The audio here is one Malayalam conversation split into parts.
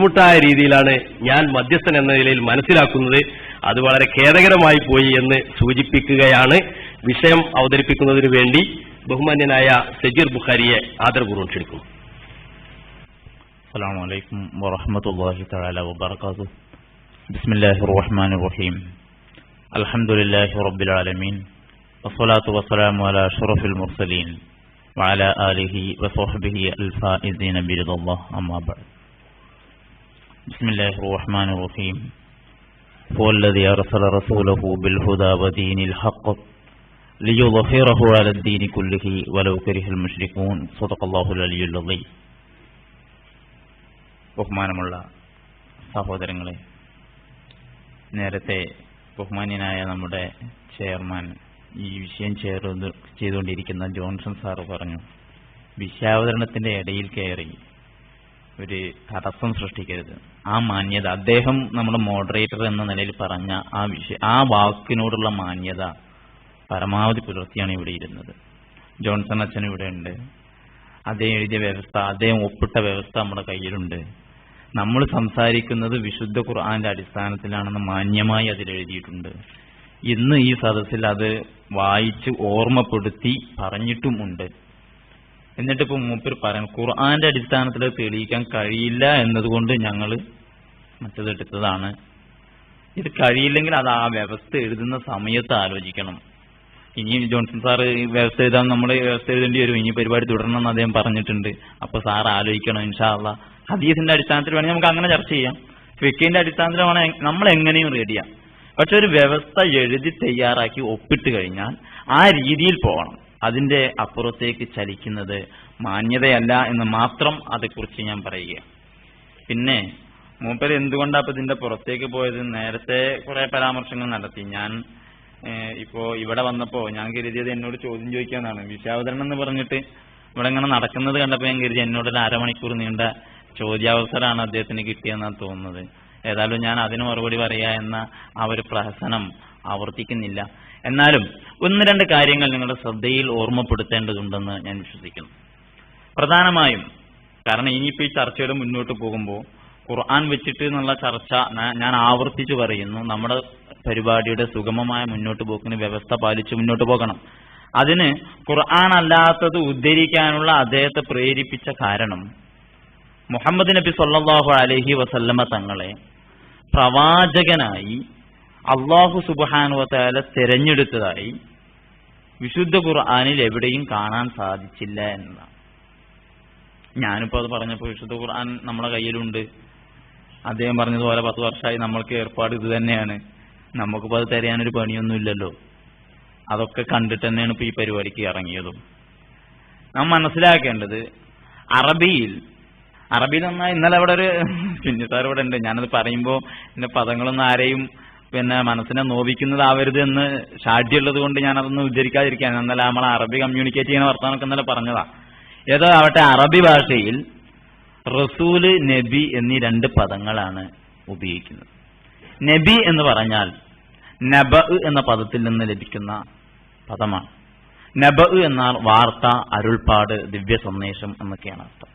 ബുദ്ധിമുട്ടായ രീതിയിലാണ് ഞാൻ മധ്യസ്ഥൻ എന്ന നിലയിൽ മനസ്സിലാക്കുന്നത്. അത് വളരെ ഖേദകരമായി പോയി എന്ന് സൂചിപ്പിക്കുകയാണ്. വിഷയം അവതരിപ്പിക്കുന്നതിനു വേണ്ടി ബഹുമാന്യനായ സജീർ ബുഖാരിയെ ആദരപൂർവ്വം ക്ഷണിക്കുന്നു. അസ്സലാമു അലൈക്കും വറഹ്മത്തുള്ളാഹി തആല വബറകാതുഹു. ബിസ്മില്ലാഹിർ റഹ്മാനിർ റഹീം. അൽഹംദുലില്ലാഹി റബ്ബിൽ ആലമീൻ. വസ്സലാത്തു വസ്സലാമു അലാ അഷ്റഫിൽ മുർസലീൻ വഅലാ ആലിഹി വസഹ്ബിഹി അൽ-ഫായിസീന ബിറിദല്ലാഹ്. അമ്മാ ബഅദ്. ബിസ്മില്ലാഹിർ റഹ്മാനിർ റഹീം. ഹുവല്ലദീ അർസല റസൂലഹു ബിൽ ഹുദാ വദീനിൽ ഹഖ് ലിയുദ്ഹിറഹു അലദ്ദീനി കുല്ലിഹി വലൗ കരിഹൽ മുശ്രികൂൻ. സദഖല്ലാഹുൽ അലിയ്യുൽ അദീം. ബഹുമാനമുള്ള സഹോദരങ്ങളെ, നേരത്തെ ബഹുമാന്യനായ നമ്മുടെ ചെയർമാൻ ഈ വിഷയം ചെയ്തുകൊണ്ടിരിക്കുന്ന ജോൺസൺ സാറ് പറഞ്ഞു, വിഷയാവതരണത്തിന്റെ ഇടയിൽ കയറി ഒരു തടസ്സം സൃഷ്ടിക്കരുത്. ആ മാന്യത അദ്ദേഹം നമ്മുടെ മോഡറേറ്റർ എന്ന നിലയിൽ പറഞ്ഞ ആ വാക്കിനോടുള്ള മാന്യത പരമാവധി പുലർത്തിയാണ് ഇവിടെ ഇരുന്നത്. ജോൺസൺ അച്ഛൻ ഇവിടെ ഉണ്ട്. അദ്ദേഹം എഴുതിയ വ്യവസ്ഥ, അദ്ദേഹം ഒപ്പിട്ട വ്യവസ്ഥ നമ്മുടെ കയ്യിലുണ്ട്. നമ്മൾ സംസാരിക്കുന്നത് വിശുദ്ധ ഖുർആന്റെ അടിസ്ഥാനത്തിലാണെന്ന് മാന്യമായി അതിലെഴുതിയിട്ടുണ്ട്. ഇന്ന് ഈ സദസ്സിൽ അത് വായിച്ച് ഓർമ്മപ്പെടുത്തി പറഞ്ഞിട്ടുമുണ്ട്. എന്നിട്ടിപ്പോ മൂപ്പർ പറയണം ഖുർആന്റെ അടിസ്ഥാനത്തിൽ തെളിയിക്കാൻ കഴിയില്ല എന്നതുകൊണ്ട് ഞങ്ങൾ മറ്റതെടുത്തതാണ്. ഇത് കഴിയില്ലെങ്കിൽ അത് ആ വ്യവസ്ഥ എഴുതുന്ന സമയത്ത് ആലോചിക്കണം. ഇനി ജോൺസൺ സാർ വ്യവസ്ഥ എഴുതാൻ നമ്മൾ വ്യവസ്ഥ എഴുതേണ്ടി വരും. ഇനി പരിപാടി തുടരണമെന്ന് അദ്ദേഹം പറഞ്ഞിട്ടുണ്ട്. അപ്പൊ സാർ ആലോചിക്കണം. ഇൻഷാ അള്ളാ ഹദീസിന്റെ അടിസ്ഥാനത്തിൽ വേണമെങ്കിൽ നമുക്ക് അങ്ങനെ ചർച്ച ചെയ്യാം. ഫിഖിന്റെ അടിസ്ഥാനത്തിൽ വേണമെങ്കിൽ നമ്മൾ എങ്ങനെയും റെഡിയാം. പക്ഷെ ഒരു വ്യവസ്ഥ എഴുതി തയ്യാറാക്കി ഒപ്പിട്ട് കഴിഞ്ഞാൽ ആ രീതിയിൽ പോകണം. അതിന്റെ അപ്പുറത്തേക്ക് ചലിക്കുന്നത് മാന്യതയല്ല എന്ന് മാത്രം അതേക്കുറിച്ച് ഞാൻ പറയുക. പിന്നെ മൂപ്പര് എന്തുകൊണ്ടാണ് അപ്പൊ ഇതിന്റെ പുറത്തേക്ക് പോയത്? നേരത്തെ കുറെ പരാമർശങ്ങൾ നടത്തി. ഞാൻ ഇപ്പോ ഇവിടെ വന്നപ്പോ ഞാൻ കരുതിയത് എന്നോട് ചോദ്യം ചോദിക്കാന്നാണ്. വിഷയാവതരണം എന്ന് പറഞ്ഞിട്ട് ഇവിടെ ഇങ്ങനെ നടക്കുന്നത് കണ്ടപ്പോ ഞാൻ കരുതി എന്നോട് ഒരു അരമണിക്കൂർ നീണ്ട ചോദ്യാവസരമാണ് അദ്ദേഹത്തിന് കിട്ടിയെന്നാണ് തോന്നുന്നത്. ഏതായാലും ഞാൻ അതിന് മറുപടി പറയാ എന്ന ആ ഒരു പ്രഹസനം ആവർത്തിക്കുന്നില്ല. എന്നാലും ഒന്ന് രണ്ട് കാര്യങ്ങൾ നിങ്ങളുടെ ശ്രദ്ധയിൽ ഓർമ്മപ്പെടുത്തേണ്ടതുണ്ടെന്ന് ഞാൻ വിശ്വസിക്കുന്നു. പ്രധാനമായും കാരണം ഇനിയിപ്പോ ഈ ചർച്ചയുടെ മുന്നോട്ട് പോകുമ്പോൾ ഖുർആൻ വെച്ചിട്ട് എന്നുള്ള ചർച്ച ഞാൻ ആവർത്തിച്ചു പറയുന്നു. നമ്മുടെ പരിപാടിയുടെ സുഗമമായ മുന്നോട്ട് പോക്കിന് വ്യവസ്ഥ പാലിച്ച് മുന്നോട്ട് പോകണം. അതിന് ഖുർആൻ അല്ലാത്തത് ഉദ്ധരിക്കാനുള്ള അദ്ദേഹത്തെ പ്രേരിപ്പിച്ച കാരണം മുഹമ്മദ് നബി സല്ലല്ലാഹു അലൈഹി വസല്ലമ തങ്ങളെ പ്രവാചകനായി അല്ലാഹു സുബ്ഹാനഹു വ തആല തിരഞ്ഞെടുത്തതായി വിശുദ്ധ ഖുർആനിൽ എവിടെയും കാണാൻ സാധിച്ചില്ല എന്നതാണ്. ഞാനിപ്പോൾ അത് പറഞ്ഞപ്പോൾ വിശുദ്ധ ഖുർആൻ നമ്മുടെ കയ്യിലുണ്ട്. അദ്ദേഹം പറഞ്ഞതുപോലെ 10 വർഷമായി നമ്മൾക്ക് ഏർപ്പാട് ഇത് തന്നെയാണ്. നമുക്കിപ്പോൾ അത് തിരയാനൊരു പണിയൊന്നുമില്ലല്ലോ. അതൊക്കെ കണ്ടിട്ട് തന്നെയാണ് ഇപ്പോൾ ഈ പരിപാടിക്ക് ഇറങ്ങിയതും. നാം മനസ്സിലാക്കേണ്ടത് അറബിയിൽ നന്നായി ഇന്നലെ അവിടെ ഒരു പിന്നിസാർ ഇവിടെ ഉണ്ട്. ഞാനത് പറയുമ്പോൾ എന്റെ പദങ്ങളൊന്നും ആരെയും മനസ്സിനെ നോവിക്കുന്നതാവരുത് എന്ന് ഷാഠ്യമുള്ളത് കൊണ്ട് ഞാനതൊന്നും ഉദ്ധരിക്കാതിരിക്കാൻ. ഇന്നലെ നമ്മളെ അറബി കമ്മ്യൂണിക്കേറ്റ് ചെയ്യുന്ന വർത്താനൊക്കെ ഇന്നലെ പറഞ്ഞതാ. ഏതോ ആവട്ടെ, അറബി ഭാഷയിൽ റസൂല്, നബി എന്നീ 2 പദങ്ങളാണ് ഉപയോഗിക്കുന്നത്. നബി എന്ന് പറഞ്ഞാൽ നബ എന്ന പദത്തിൽ നിന്ന് ലഭിക്കുന്ന പദമാണ്. നബ എന്നാൽ വാർത്ത, അരുൾപ്പാട്, ദിവ്യ സന്ദേശം എന്നൊക്കെയാണ് അർത്ഥം.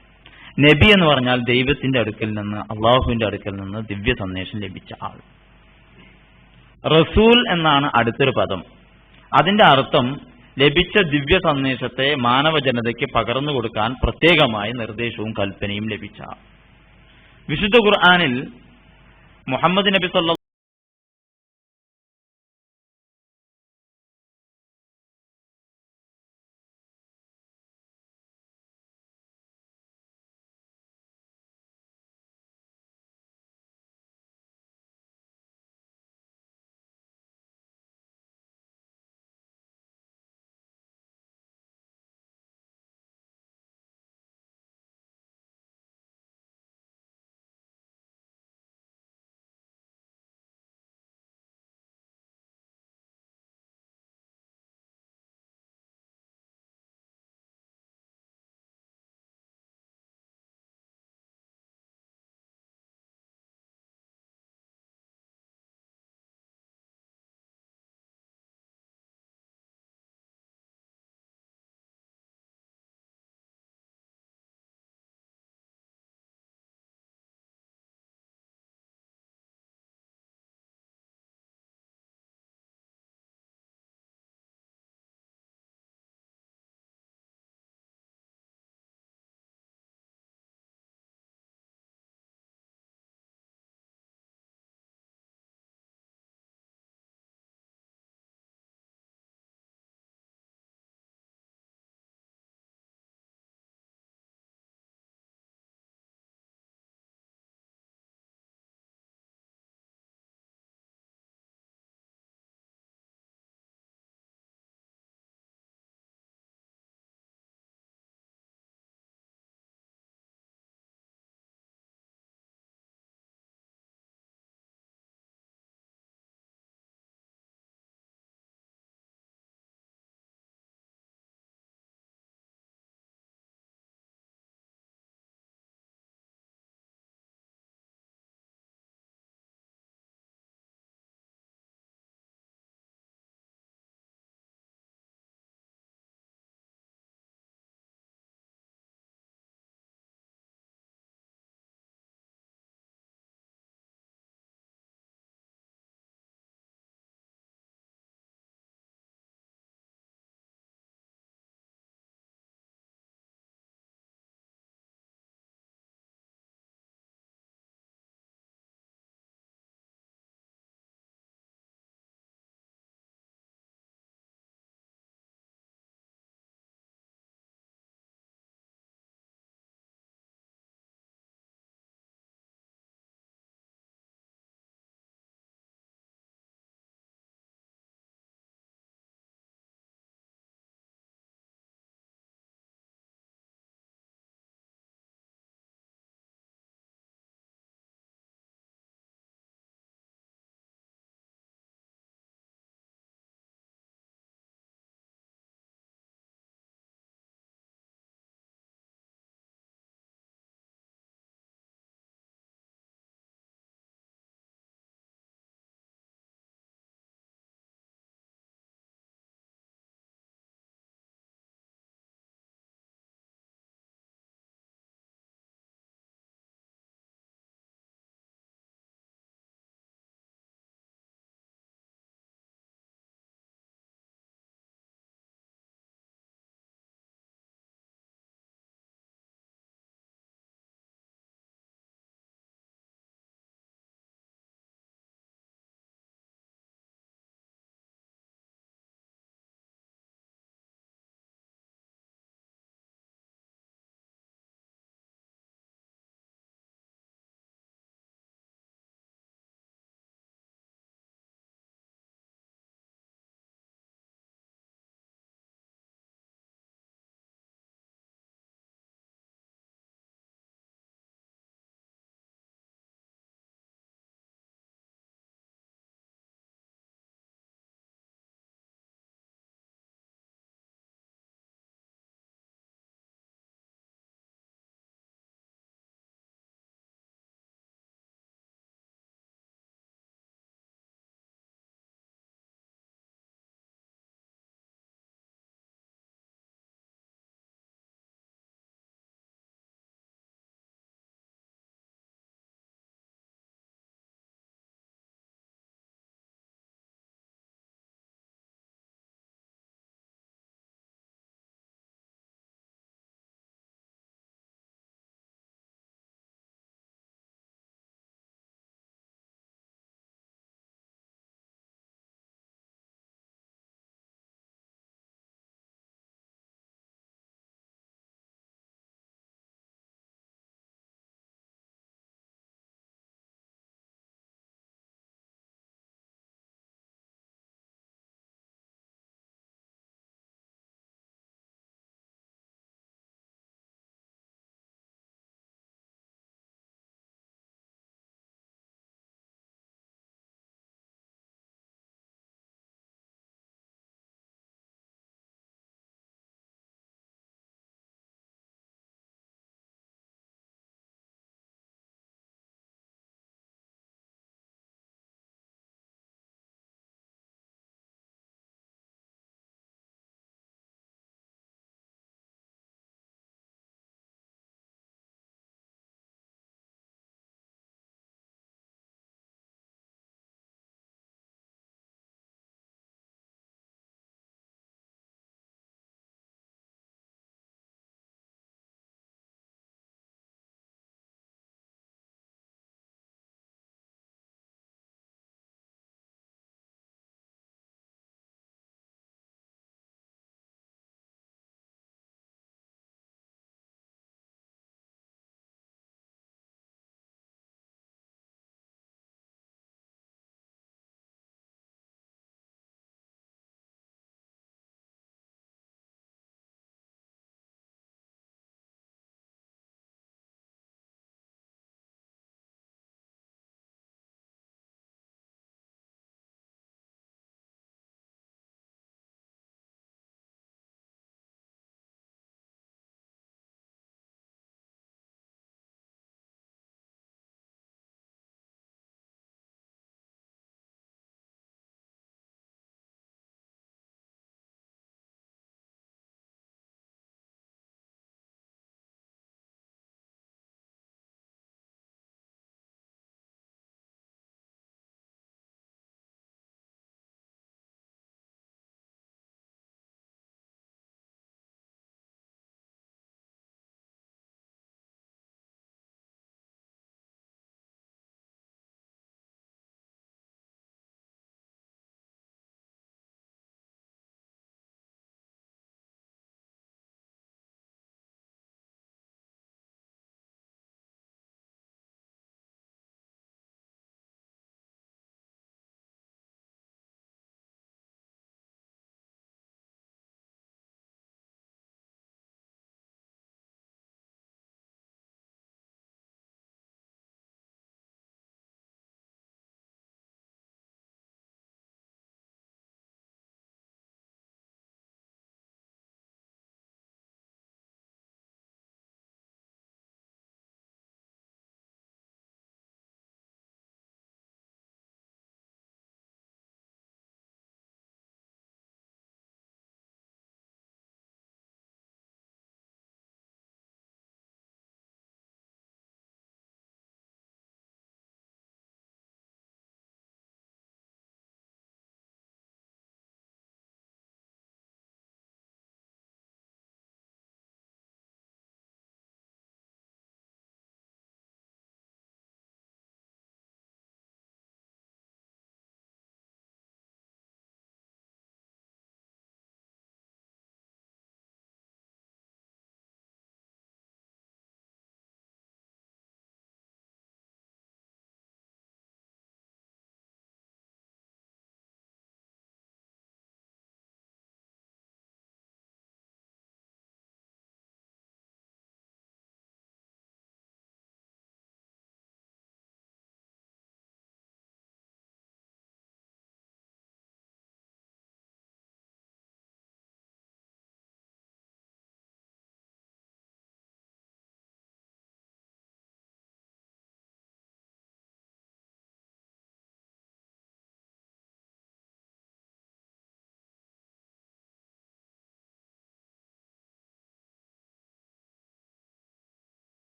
നബി എന്ന് പറഞ്ഞാൽ ദൈവത്തിന്റെ അടുക്കൽ നിന്ന്, അള്ളാഹുവിന്റെ അടുക്കൽ നിന്ന് ദിവ്യ സന്ദേശം ലഭിച്ച ആൾ. റസൂൽ എന്നാണ് അടുത്തൊരു പദം. അതിന്റെ അർത്ഥം ലഭിച്ച ദിവ്യ സന്ദേശത്തെ മാനവ ജനതയ്ക്ക് പകർന്നു കൊടുക്കാൻ പ്രത്യേകമായ നിർദ്ദേശവും കൽപ്പനയും ലഭിച്ച ആൾ. വിശുദ്ധ ഖുർആനിൽ മുഹമ്മദ് നബി സല്ലല്ലാഹു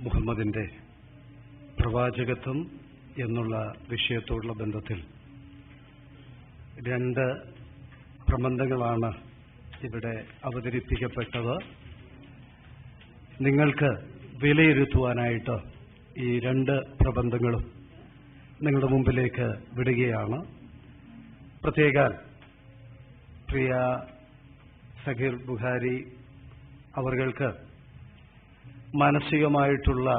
മുഹമ്മദിന്റെ പ്രവാചകത്വം എന്നുള്ള വിഷയത്തോടുള്ള ബന്ധത്തിൽ രണ്ട് പ്രബന്ധങ്ങളാണ് ഇവിടെ അവതരിപ്പിക്കപ്പെട്ടത്. നിങ്ങൾക്ക് വിലയിരുത്തുവാനായിട്ട് ഈ രണ്ട് പ്രബന്ധങ്ങളും നിങ്ങളുടെ മുമ്പിലേക്ക് വിടുകയാണ്. പ്രത്യേകം പ്രിയ സഗീർ ബുഖാരി അവർക്ക് മാനസികമായിട്ടുള്ള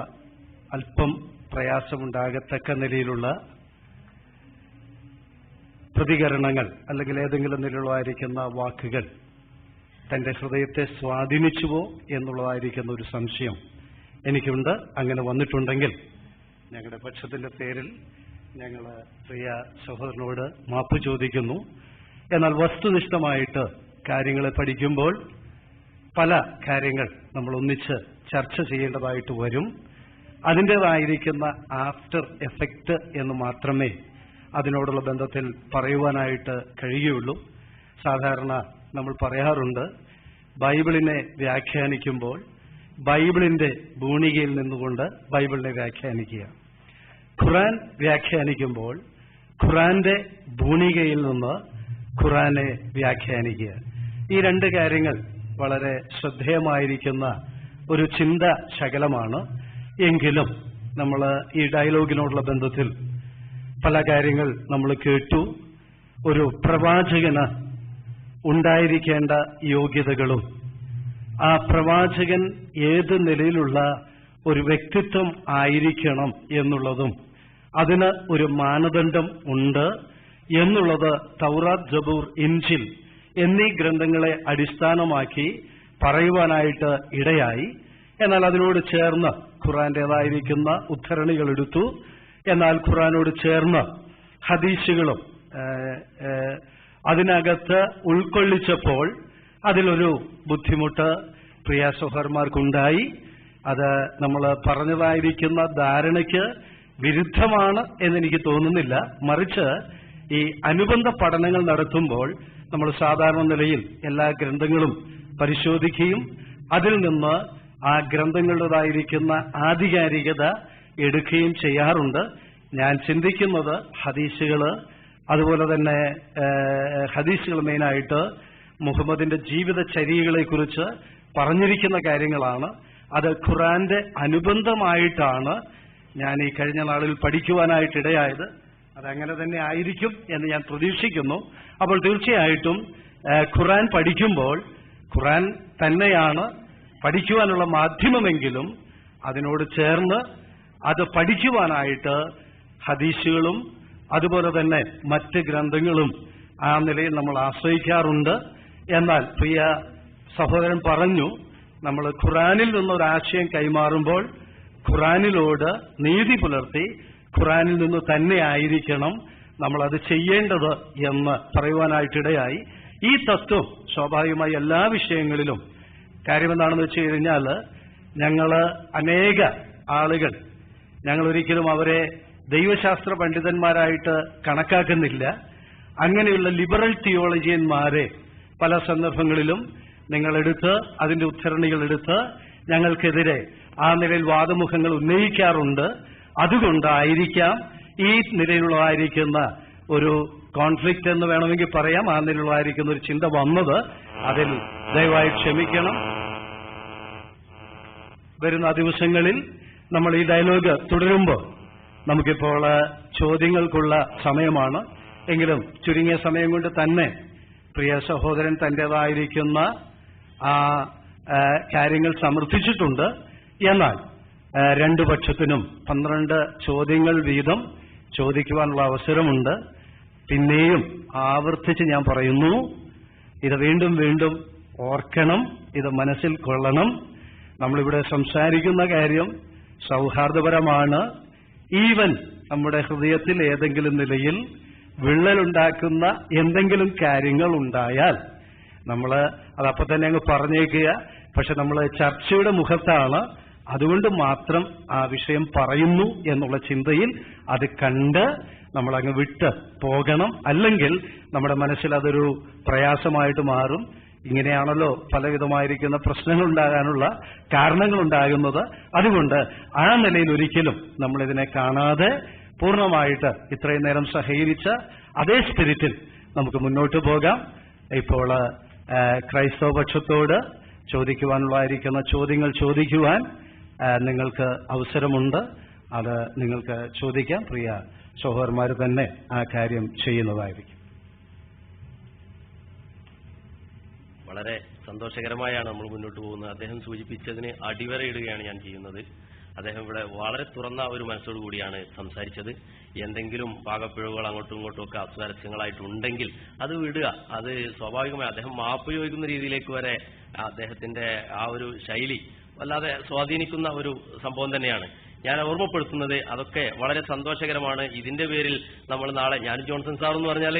അല്പം പ്രയാസമുണ്ടാകത്തക്ക നിലയിലുള്ള പ്രതികരണങ്ങൾ അല്ലെങ്കിൽ ഏതെങ്കിലും നിലയിലുള്ളതായിരിക്കുന്ന വാക്കുകൾ തന്റെ ഹൃദയത്തെ സ്വാധീനിച്ചുവോ എന്നുള്ളതായിരിക്കുന്ന ഒരു സംശയം എനിക്കുണ്ട്. അങ്ങനെ വന്നിട്ടുണ്ടെങ്കിൽ ഞങ്ങളുടെ പക്ഷത്തിന്റെ പേരിൽ ഞങ്ങൾ പ്രിയ സഹോദരനോട് മാപ്പ് ചോദിക്കുന്നു. എന്നാൽ വസ്തുനിഷ്ഠമായിട്ട് കാര്യങ്ങളെ പഠിക്കുമ്പോൾ പല കാര്യങ്ങൾ നമ്മൾ ഒന്നിച്ച് ചർച്ച ചെയ്യേണ്ടതായിട്ട് വരും. അതിൻ്റെതായിരിക്കുന്ന ആഫ്റ്റർ എഫക്റ്റ് എന്ന് മാത്രമേ അതിനോടുള്ള ബന്ധത്തിൽ പറയുവാനായിട്ട് കഴിയുകയുള്ളൂ. സാധാരണ നമ്മൾ പറയാറുണ്ട്, ബൈബിളിനെ വ്യാഖ്യാനിക്കുമ്പോൾ ബൈബിളിന്റെ ഭൂണികയിൽ നിന്നുകൊണ്ട് ബൈബിളിനെ വ്യാഖ്യാനിക്കുക, ഖുർആൻ വ്യാഖ്യാനിക്കുമ്പോൾ ഖുർആന്റെ ഭൂണികയിൽ നിന്ന് ഖുർആനെ വ്യാഖ്യാനിക്കുക. ഈ രണ്ട് കാര്യങ്ങൾ വളരെ ശ്രദ്ധേയമായിരിക്കുന്ന ഒരു ചിന്ത ശകലമാണ്. എങ്കിലും നമ്മൾ ഈ ഡയലോഗിനോടുള്ള ബന്ധത്തിൽ പല കാര്യങ്ങൾ നമ്മൾ കേട്ടു. ഒരു പ്രവാചകന് ഉണ്ടായിരിക്കേണ്ട യോഗ്യതകളും ആ പ്രവാചകൻ ഏത് നിലയിലുള്ള ഒരു വ്യക്തിത്വം ആയിരിക്കണം എന്നുള്ളതും അതിന് ഒരു മാനദണ്ഡം ഉണ്ട് എന്നുള്ളത് തൗറാത്ത്, ജബൂർ, ഇൻജിൽ എന്നീ ഗ്രന്ഥങ്ങളെ അടിസ്ഥാനമാക്കി പറയുവാനായിട്ട് ഇടയായി. എന്നാൽ അതിനോട് ചേർന്ന് ഖുർആന്റേതായിരിക്കുന്ന ഉദ്ധരണികൾ എടുത്തു. എന്നാൽ ഖുർആനോട് ചേർന്ന് ഹദീസുകളും അതിനകത്ത് ഉൾക്കൊള്ളിച്ചപ്പോൾ അതിലൊരു ബുദ്ധിമുട്ട് പ്രിയ സഹോദരന്മാർക്കുണ്ടായി. അത് നമ്മൾ പറഞ്ഞതായിരിക്കുന്ന ധാരണയ്ക്ക് വിരുദ്ധമാണ് എന്നെനിക്ക് തോന്നുന്നില്ല. മറിച്ച് ഈ അനുബന്ധ പഠനങ്ങൾ നടത്തുമ്പോൾ നമ്മൾ സാധാരണ നിലയിൽ എല്ലാ ഗ്രന്ഥങ്ങളും പരിശോധിക്കുകയും അതിൽ നിന്ന് ആ ഗ്രന്ഥങ്ങളുടേതായിരിക്കുന്ന ആധികാരികത എടുക്കുകയും ചെയ്യാറുണ്ട്. ഞാൻ ചിന്തിക്കുന്നത് ഹദീസുകള്, അതുപോലെ തന്നെ ഹദീസുകൾ മെയിനായിട്ട് മുഹമ്മദിന്റെ ജീവിതചര്യകളെ കുറിച്ച് പറഞ്ഞിരിക്കുന്ന കാര്യങ്ങളാണ്. അത് ഖുർആന്റെ അനുബന്ധമായിട്ടാണ് ഞാൻ ഈ കഴിഞ്ഞ നാളിൽ പഠിക്കുവാനായിട്ടിടയായത്. അതങ്ങനെ തന്നെ ആയിരിക്കും എന്ന് ഞാൻ പ്രതീക്ഷിക്കുന്നു. അപ്പോൾ തീർച്ചയായിട്ടും ഖുർആൻ പഠിക്കുമ്പോൾ ഖുർആൻ തന്നെയാണ് പഠിക്കുവാനുള്ള മാധ്യമമെങ്കിലും അതിനോട് ചേർന്ന് അത് പഠിക്കുവാനായിട്ട് ഹദീസുകളും അതുപോലെ തന്നെ മറ്റ് ഗ്രന്ഥങ്ങളും ആ നിലയിൽ നമ്മൾ ആശ്രയിക്കാറുണ്ട്. എന്നാൽ പ്രിയ സഹോദരൻ പറഞ്ഞു, നമ്മൾ ഖുർആനിൽ നിന്നൊരാശയം കൈമാറുമ്പോൾ ഖുർആനിലോട് നീതി പുലർത്തി ഖുർആനിൽ നിന്ന് തന്നെ ആയിരിക്കണം നമ്മളത് ചെയ്യേണ്ടത് എന്ന് പറയുവാനായിട്ടിടയായി. ഈ തത്വം സ്വാഭാവികമായി എല്ലാ വിഷയങ്ങളിലും കാര്യമെന്താണെന്ന് വെച്ച് കഴിഞ്ഞാൽ ഞങ്ങൾ അനേക ആളുകൾ ഞങ്ങൾ ഒരിക്കലും അവരെ ദൈവശാസ്ത്ര പണ്ഡിതന്മാരായിട്ട് കണക്കാക്കുന്നില്ല. അങ്ങനെയുള്ള ലിബറൽ തിയോളജിയന്മാരെ പല സന്ദർഭങ്ങളിലും നിങ്ങളെടുത്ത് അതിന്റെ ഉദ്ധരണികൾ എടുത്ത് ഞങ്ങൾക്കെതിരെ ആ നിലയിൽ വാദമുഖങ്ങൾ ഉന്നയിക്കാറുണ്ട്. അതുകൊണ്ടായിരിക്കാം ഈ നിലയിലുള്ളതായിരിക്കുന്ന ഒരു കോൺഫ്ലിക്റ്റ് എന്ന് വേണമെങ്കിൽ പറയാം, ആ നിലയിലുള്ളതായിരിക്കുന്ന ഒരു ചിന്ത വന്നത്. അതിൽ ദയവായി ക്ഷമിക്കണം. വരുന്ന ദിവസങ്ങളിൽ നമ്മൾ ഈ ഡയലോഗ് തുടരുമ്പോൾ നമുക്കിപ്പോൾ ചോദ്യങ്ങൾക്കുള്ള സമയമാണ്. എങ്കിലും ചുരുങ്ങിയ സമയം കൊണ്ട് തന്നെ പ്രിയ സഹോദരൻ തന്റേതായിരിക്കുന്ന ആ കാര്യങ്ങൾ സമർത്ഥിച്ചിട്ടുണ്ട്. എന്നാൽ രണ്ടു പക്ഷത്തിനും 12 ചോദ്യങ്ങൾ വീതം ചോദിക്കുവാനുള്ള അവസരമുണ്ട്. പിന്നെയും ആവർത്തിച്ച് ഞാൻ പറയുന്നു, ഇത് വീണ്ടും വീണ്ടും ഓർക്കണം, ഇത് മനസ്സിൽ കൊള്ളണം. നമ്മളിവിടെ സംസാരിക്കുന്ന കാര്യം സൗഹാർദ്ദപരമാണ്. ഈവൻ നമ്മുടെ ഹൃദയത്തിൽ ഏതെങ്കിലും നിലയിൽ വിള്ളലുണ്ടാക്കുന്ന എന്തെങ്കിലും കാര്യങ്ങൾ ഉണ്ടായാൽ നമ്മൾ അതപ്പോൾ തന്നെ അങ്ങ് പറഞ്ഞേക്കുക. പക്ഷെ നമ്മൾ ചർച്ചയുടെ മുഖത്താണ്, അതുകൊണ്ട് മാത്രം ആ വിഷയം പറയുന്നു എന്നുള്ള ചിന്തയിൽ അത് കണ്ട് നമ്മളങ്ങ് വിട്ട് പോകണം. അല്ലെങ്കിൽ നമ്മുടെ മനസ്സിൽ അതൊരു പ്രയാസമായിട്ട് മാറും. ഇങ്ങനെയാണല്ലോ പലവിധമായിരിക്കുന്ന പ്രശ്നങ്ങൾ ഉണ്ടാകാനുള്ള കാരണങ്ങളുണ്ടാകുന്നത്. അതുകൊണ്ട് ആ നിലയിൽ ഒരിക്കലും നമ്മളിതിനെ കാണാതെ പൂർണ്ണമായിട്ട് ഇത്രയും നേരം സഹകരിച്ച അതേ സ്പിരിറ്റിൽ നമുക്ക് മുന്നോട്ട് പോകാം. ഇപ്പോൾ ക്രൈസ്തവ പക്ഷത്തോട് ചോദിക്കുവാനുള്ളതായിരിക്കുന്ന ചോദ്യങ്ങൾ ചോദിക്കുവാൻ നിങ്ങൾക്ക് അവസരമുണ്ട്. അത് നിങ്ങൾക്ക് ചോദിക്കാം. പ്രിയ സഹോദരന്മാർ തന്നെ ആ കാര്യം ചെയ്യുന്നതായിരിക്കും. വളരെ സന്തോഷകരമായാണ് നമ്മൾ മുന്നോട്ട് പോകുന്നത്. അദ്ദേഹം സൂചിപ്പിച്ചതിന് അടിവരയിടുകയാണ് ഞാൻ ചെയ്യുന്നത്. അദ്ദേഹം ഇവിടെ വളരെ തുറന്ന ഒരു മനസ്സോടു കൂടിയാണ് സംസാരിച്ചത്. എന്തെങ്കിലും പാകപ്പിഴവുകൾ അങ്ങോട്ടും ഇങ്ങോട്ടും ഒക്കെ അസ്വാരസ്യങ്ങളായിട്ടുണ്ടെങ്കിൽ അത് വിടുക. അത് സ്വാഭാവികമായി അദ്ദേഹം മാപ്പ് ചോദിക്കുന്ന രീതിയിലേക്ക് വരെ അദ്ദേഹത്തിന്റെ ആ ഒരു ശൈലി വല്ലാതെ സ്വാധീനിക്കുന്ന ഒരു സംഭവം തന്നെയാണ്. ഞാൻ ഓർമ്മപ്പെടുത്തുന്നത് അതൊക്കെ വളരെ സന്തോഷകരമാണ്. ഇതിന്റെ പേരിൽ നമ്മൾ നാളെ, ഞാൻ ജോൺസൺ സാർ എന്ന് പറഞ്ഞാൽ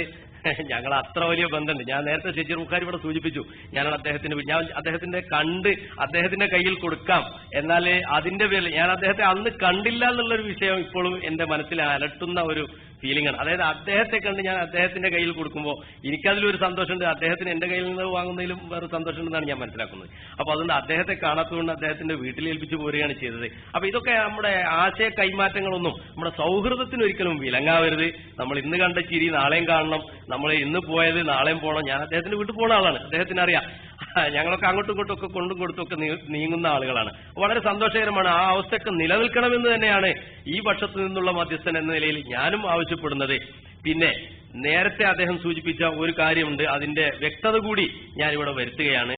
ഞങ്ങൾ അത്ര വലിയ ബന്ധമുണ്ട്. ഞാൻ നേരത്തെ ഷജീർ ബുഖാരി ഇവിടെ സൂചിപ്പിച്ചു, ഞാൻ അദ്ദേഹത്തിന്റെ കണ്ട് അദ്ദേഹത്തിന്റെ കയ്യിൽ കൊടുക്കാം. എന്നാൽ അതിന്റെ പേരിൽ ഞാൻ അദ്ദേഹത്തെ അന്ന് കണ്ടില്ല എന്നുള്ളൊരു വിഷയം ഇപ്പോഴും എന്റെ മനസ്സിൽ അലട്ടുന്ന ഒരു ഫീലിംഗ് ആണ്. അതായത് അദ്ദേഹത്തെ കണ്ട് ഞാൻ അദ്ദേഹത്തിന്റെ കയ്യിൽ കൊടുക്കുമ്പോൾ എനിക്കതിലൊരു സന്തോഷമുണ്ട്, അദ്ദേഹത്തിന് എന്റെ കയ്യിൽ നിന്ന് വാങ്ങുന്നതിലും വേറെ സന്തോഷമുണ്ടെന്നാണ് ഞാൻ മനസ്സിലാക്കുന്നത്. അപ്പൊ അതുകൊണ്ട് അദ്ദേഹത്തെ കാണാത്തതുകൊണ്ട് അദ്ദേഹത്തിന്റെ വീട്ടിൽ ഏൽപ്പിച്ചു പോരുകയാണ് ചെയ്തത്. അപ്പൊ ഇതൊക്കെ നമ്മുടെ ആശയ കൈമാറ്റങ്ങളൊന്നും നമ്മുടെ സൗഹൃദത്തിന് ഒരിക്കലും വിലങ്ങാവരുത്. നമ്മൾ ഇന്ന് കണ്ട ചിരി നാളെയും കാണണം, നമ്മൾ ഇന്ന് പോയത് നാളെയും പോകണം. ഞാൻ അദ്ദേഹത്തിന്റെ വീട്ടിൽ പോകുന്ന ആളാണ്, അദ്ദേഹത്തിന് അറിയാം. ഞങ്ങളൊക്കെ അങ്ങോട്ടും ഇങ്ങോട്ടും ഒക്കെ കൊണ്ടും കൊടുത്തൊക്കെ നീങ്ങുന്ന ആളുകളാണ്. വളരെ സന്തോഷകരമാണ്. ആ അവസ്ഥയൊക്കെ നിലനിൽക്കണമെന്ന് തന്നെയാണ് ഈ പക്ഷത്തു നിന്നുള്ള മധ്യസ്ഥൻ എന്ന നിലയിൽ ഞാനും ആവശ്യപ്പെടുന്നത്. പിന്നെ നേരത്തെ അദ്ദേഹം സൂചിപ്പിച്ച ഒരു കാര്യമുണ്ട്, അതിന്റെ വ്യക്തത കൂടി ഞാനിവിടെ വരുത്തുകയാണ്.